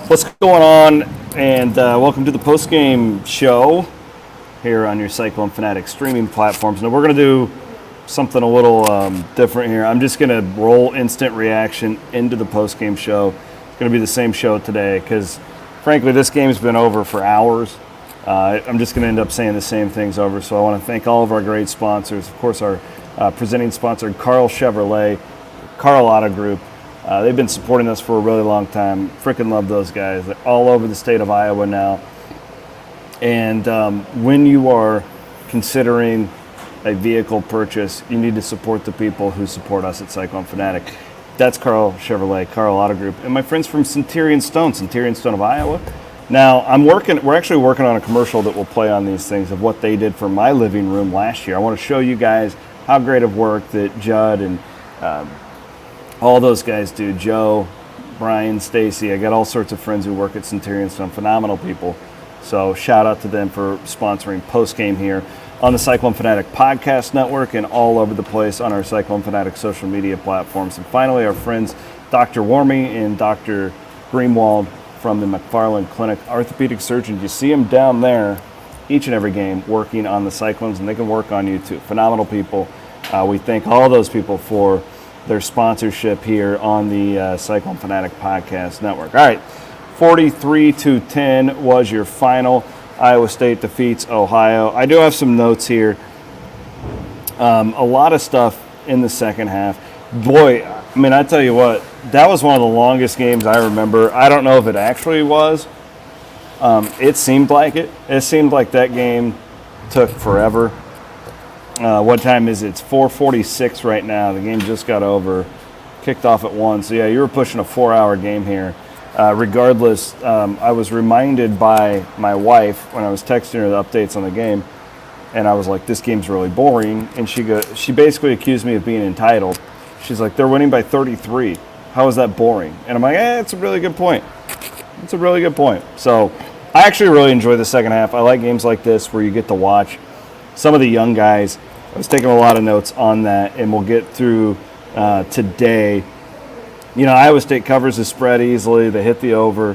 What's going on? And welcome to the post-game show here on your Cyclone Fanatic streaming platforms. Now we're going to do something a little different here. I'm just going to roll instant reaction into the post-game show. It's going to be the same show today because, frankly, this game's been over for hours. I'm just going to end up saying the same things over. So I want to thank all of our great sponsors. Of course, our presenting sponsor, Carl Chevrolet, Carl Auto Group. They've been supporting us for a really long time. Freaking love those guys. They're all over the state of Iowa now. And when you are considering a vehicle purchase, you need to support the people who support us at Cyclone Fanatic. That's Carl Chevrolet, Carl Auto Group, and my friends from Centurion Stone of Iowa. Now, we're actually working on a commercial that will play on these things of what they did for my living room last year. I want to show you guys how great of work that Judd and all those guys do. Joe, Brian, Stacy. I got all sorts of friends who work at Centurion Stone, phenomenal people. So shout out to them for sponsoring postgame here on the Cyclone Fanatic Podcast Network and all over the place on our Cyclone Fanatic social media platforms. And finally, our friends Dr. Warmy and Dr. Greenwald from the McFarland Clinic, orthopedic surgeons. You see them down there each and every game working on the Cyclones, and they can work on you too. Phenomenal people. We thank all those people for their sponsorship here on the Cyclone Fanatic Podcast Network. All right, 43-10 was your final. Iowa State defeats Ohio. I do have some notes here. A lot of stuff in the second half. Boy, I mean, I tell you what, that was one of the longest games I remember. I don't know if it actually was. It seemed like it. It seemed like that game took forever. What time is it? It's 4:46 right now. The game just got over. Kicked off at 1. So, yeah, you were pushing a 4-hour game here. Regardless, I was reminded by my wife when I was texting her the updates on the game, and I was like, this game's really boring. And she basically accused me of being entitled. She's like, they're winning by 33. How is that boring? And I'm like, it's a really good point. It's a really good point. So I actually really enjoy the second half. I like games like this where you get to watch some of the young guys. I was taking a lot of notes on that, and we'll get through today. You know, Iowa State covers the spread easily. They hit the over.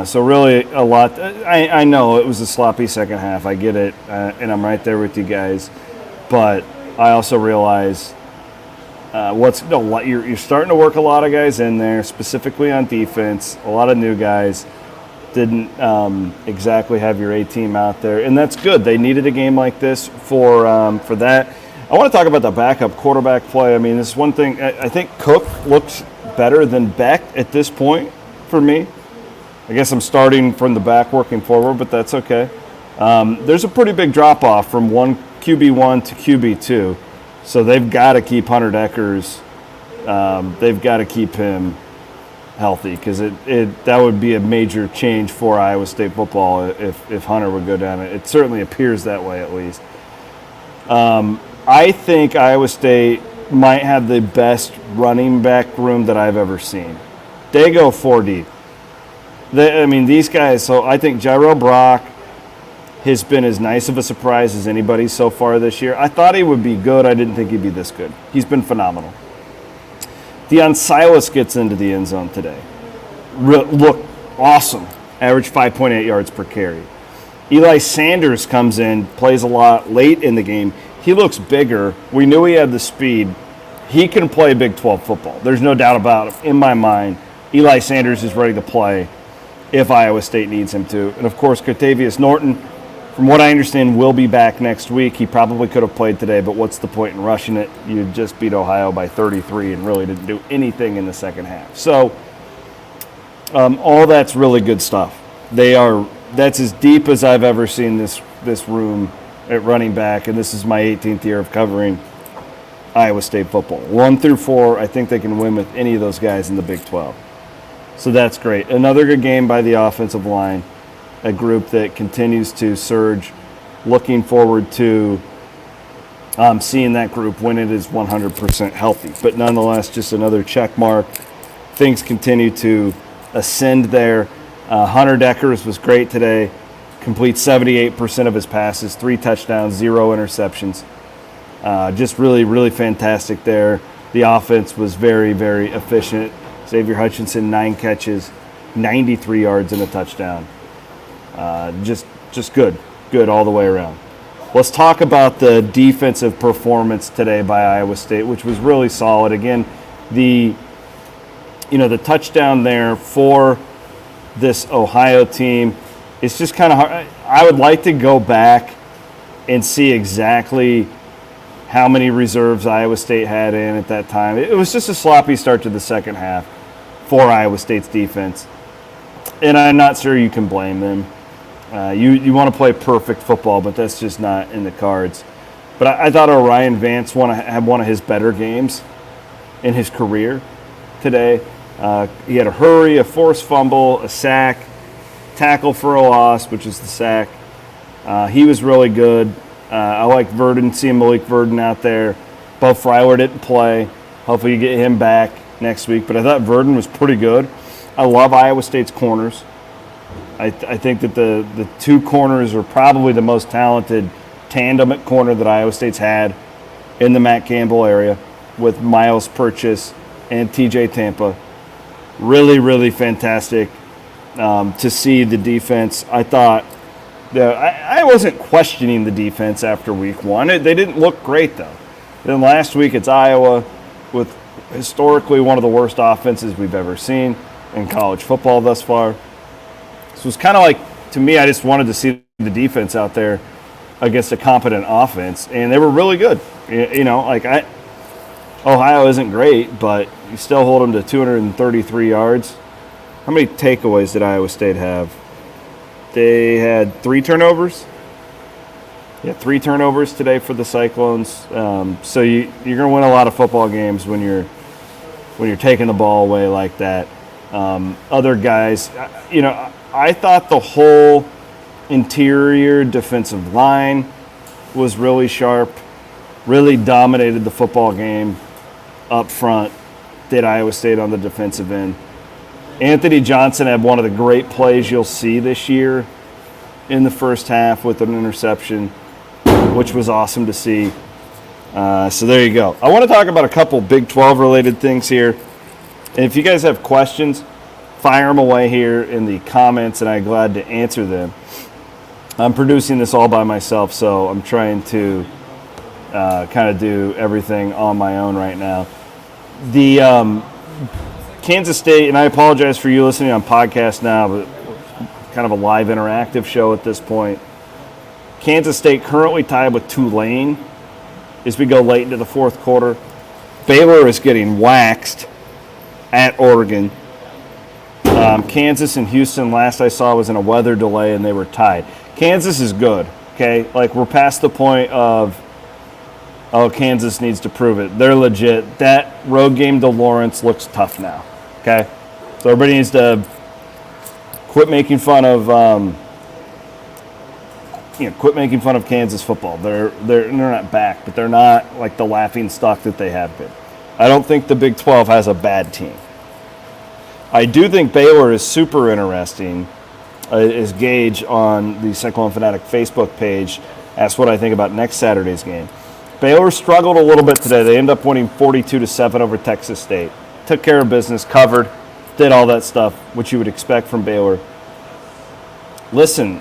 So really a lot. I know it was a sloppy second half. I get it, and I'm right there with you guys. But I also realize you're starting to work a lot of guys in there, specifically on defense. A lot of new guys. Didn't exactly have your A-team out there, and that's good. They needed a game like this for that. I want to talk about the backup quarterback play. I mean, this is one thing. I think Cook looks better than Beck at this point for me. I guess I'm starting from the back working forward, but that's okay. There's a pretty big drop-off from QB1 to QB2, so they've got to keep Hunter Deckers. They've got to keep him healthy because that would be a major change for Iowa State football if Hunter would go down. It certainly appears that way, at least. I think Iowa State might have the best running back room that I've ever seen. They go 4 deep. These guys, so I think Jairo Brock has been as nice of a surprise as anybody so far this year. I thought he would be good. I didn't think he'd be this good. He's been phenomenal. Deion Silas gets into the end zone today. Look awesome. Average 5.8 yards per carry. Eli Sanders comes in, plays a lot late in the game. He looks bigger. We knew he had the speed. He can play Big 12 football. There's no doubt about it. In my mind, Eli Sanders is ready to play if Iowa State needs him to. And, of course, Katavius Norton, from what I understand, will be back next week. He probably could have played today, but what's the point in rushing it? You just beat Ohio by 33 and really didn't do anything in the second half. So all that's really good stuff. That's as deep as I've ever seen this room at running back, and this is my 18th year of covering Iowa State football. 1 through 4, I think they can win with any of those guys in the Big 12. So that's great. Another good game by the offensive line. A group that continues to surge. Looking forward to seeing that group when it is 100% healthy. But nonetheless, just another check mark. Things continue to ascend there. Hunter Deckers was great today. Completes 78% of his passes, 3 touchdowns, 0 interceptions. Just really, really fantastic there. The offense was very, very efficient. Xavier Hutchinson, 9 catches. 93 yards and a touchdown. Just good all the way around. Let's talk about the defensive performance today by Iowa State, which was really solid. Again, the touchdown there for this Ohio team, it's just kind of hard. I would like to go back and see exactly how many reserves Iowa State had in at that time. It was just a sloppy start to the second half for Iowa State's defense, and I'm not sure you can blame them. You want to play perfect football, but that's just not in the cards. But I thought Orion Vance had one of his better games in his career today. He had a hurry, a forced fumble, a sack, tackle for a loss, which is the sack. He was really good. I like Verdon, seeing Malik Verdon out there. Bo Freiler didn't play. Hopefully you get him back next week. But I thought Verdon was pretty good. I love Iowa State's corners. I think that the two corners are probably the most talented tandem at corner that Iowa State's had in the Matt Campbell area with Miles Purchase and TJ Tampa. Really, really fantastic to see the defense. I thought I wasn't questioning the defense after week one. They didn't look great, though. Then last week it's Iowa with historically one of the worst offenses we've ever seen in college football thus far. So it was kind of like, to me, I just wanted to see the defense out there against a competent offense, and they were really good. Ohio isn't great, but you still hold them to 233 yards. How many takeaways did Iowa State have? They had 3 turnovers. Yeah, 3 turnovers today for the Cyclones. So you're going to win a lot of football games when you're taking the ball away like that. Other guys, I thought the whole interior defensive line was really sharp, really dominated the football game up front, did Iowa State on the defensive end. Anthony Johnson had one of the great plays you'll see this year in the first half with an interception, which was awesome to see. So there you go. I want to talk about a couple Big 12 related things here. And if you guys have questions, fire them away here in the comments, and I'm glad to answer them. I'm producing this all by myself, so I'm trying to kind of do everything on my own right now. The Kansas State, and I apologize for you listening on podcast now, but kind of a live interactive show at this point. Kansas State currently tied with Tulane as we go late into the fourth quarter. Baylor is getting waxed at Oregon. Kansas and Houston, last I saw, was in a weather delay, and they were tied. Kansas is good, okay? Like, we're past the point of, Kansas needs to prove it. They're legit. That road game to Lawrence looks tough now, okay? So everybody needs to quit making fun of, quit making fun of Kansas football. They're not back, but they're not like the laughing stock that they have been. I don't think the Big 12 has a bad team. I do think Baylor is super interesting. As Gage on the Cyclone Fanatic Facebook page asked what I think about next Saturday's game. Baylor struggled a little bit today. They ended up winning 42-7 over Texas State. Took care of business, covered, did all that stuff, which you would expect from Baylor. Listen,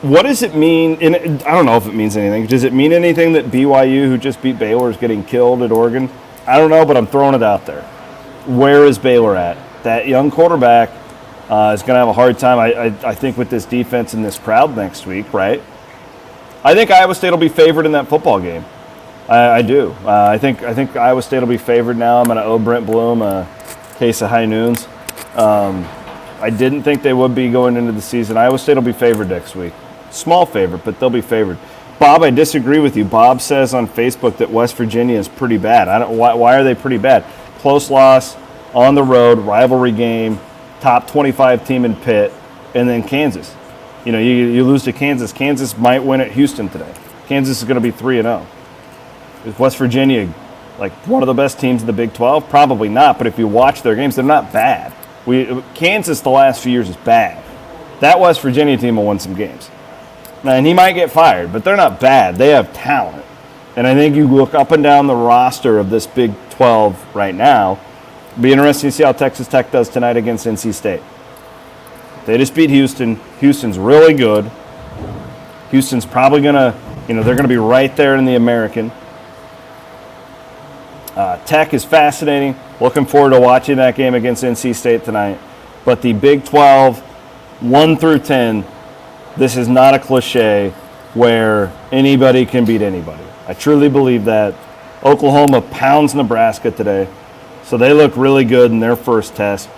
what does it mean? And I don't know if it means anything. Does it mean anything that BYU, who just beat Baylor, is getting killed at Oregon? I don't know, but I'm throwing it out there. Where is Baylor at? That young quarterback is going to have a hard time, I think, with this defense and this crowd next week, right? I think Iowa State will be favored in that football game. I do. I think Iowa State will be favored now. I'm going to owe Brent Bloom a case of high noons. I didn't think they would be going into the season. Iowa State will be favored next week. Small favorite, but they'll be favored. Bob, I disagree with you. Bob says on Facebook that West Virginia is pretty bad. Why are they pretty bad? Close loss, on the road, rivalry game, top 25 team in Pitt, and then Kansas. You lose to Kansas. Kansas might win at Houston today. Kansas is going to be 3-0. Is West Virginia like one of the best teams in the Big 12? Probably not, but if you watch their games, they're not bad. Kansas the last few years is bad. That West Virginia team will win some games. And he might get fired, but they're not bad. They have talent. And I think you look up and down the roster of this Big 12 right now, Be interesting to see how Texas Tech does tonight against NC State. They just beat Houston. Houston's really good. Houston's probably going to, they're going to be right there in the American. Tech is fascinating. Looking forward to watching that game against NC State tonight. But the Big 12, 1 through 10, this is not a cliche where anybody can beat anybody. I truly believe that. Oklahoma pounds Nebraska today, so they look really good in their first test.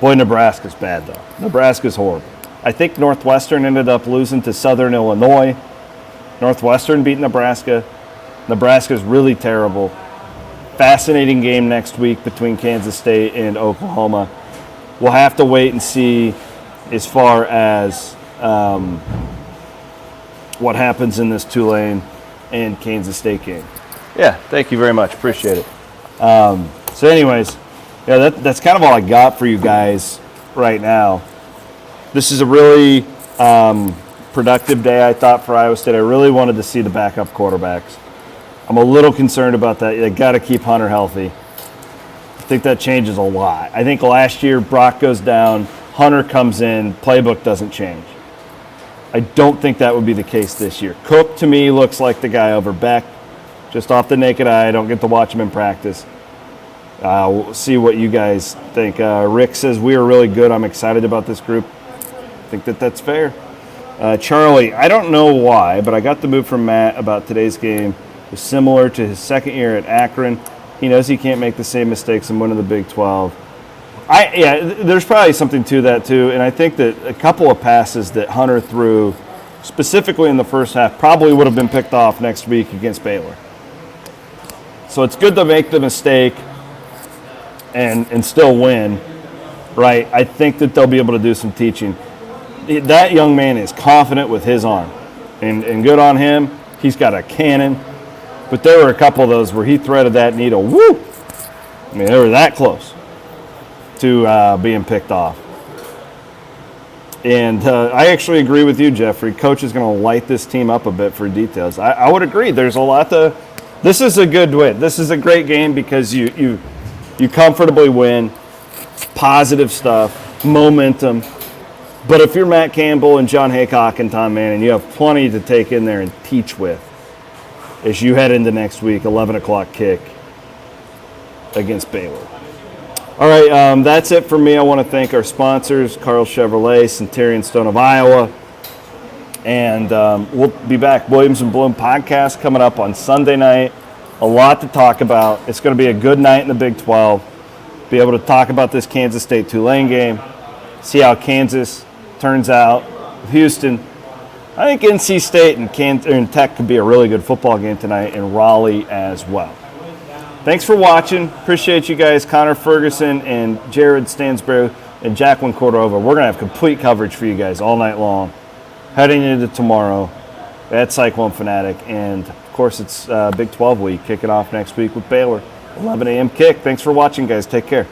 Boy, Nebraska's bad, though. Nebraska's horrible. I think Northwestern ended up losing to Southern Illinois. Northwestern beat Nebraska. Nebraska's really terrible. Fascinating game next week between Kansas State and Oklahoma. We'll have to wait and see as far as what happens in this Tulane and Kansas State game. Yeah, thank you very much. Appreciate it. So anyways, yeah, that's kind of all I got for you guys right now. This is a really productive day, I thought, for Iowa State. I really wanted to see the backup quarterbacks. I'm a little concerned about that. They got to keep Hunter healthy. I think that changes a lot. I think last year Brock goes down, Hunter comes in, playbook doesn't change. I don't think that would be the case this year. Cook, to me, looks like the guy over Beck. Just off the naked eye. I don't get to watch him in practice. We'll see what you guys think. Rick says, we are really good. I'm excited about this group. I think that's fair. Charlie, I don't know why, but I got the move from Matt about today's game. It was similar to his second year at Akron. He knows he can't make the same mistakes and win in the Big 12. There's probably something to that, too. And I think that a couple of passes that Hunter threw, specifically in the first half, probably would have been picked off next week against Baylor. So it's good to make the mistake and still win, right? I think that they'll be able to do some teaching. That young man is confident with his arm, and good on him. He's got a cannon. But there were a couple of those where he threaded that needle. Woo! I mean, they were that close to being picked off. And I actually agree with you, Jeffrey. Coach is going to light this team up a bit for details. I would agree. There's a lot to – this is a good win. This is a great game because you comfortably win, positive stuff, momentum. But if you're Matt Campbell and John Haycock and Tom Manning, you have plenty to take in there and teach with as you head into next week, 11 o'clock kick against Baylor. All right, that's it for me. I want to thank our sponsors, Carl Chevrolet, Centurion Stone of Iowa. And we'll be back. Williams and Bloom podcast coming up on Sunday night. A lot to talk about. It's going to be a good night in the Big 12. Be able to talk about this Kansas State-Tulane game. See how Kansas turns out. Houston. I think NC State and Tech could be a really good football game tonight, and Raleigh as well. Thanks for watching. Appreciate you guys. Connor Ferguson and Jared Stansbury and Jacqueline Cordova. We're going to have complete coverage for you guys all night long, heading into tomorrow at Cyclone Fanatic. And, of course, it's Big 12 week, kicking off next week with Baylor. 11 a.m. kick. Thanks for watching, guys. Take care.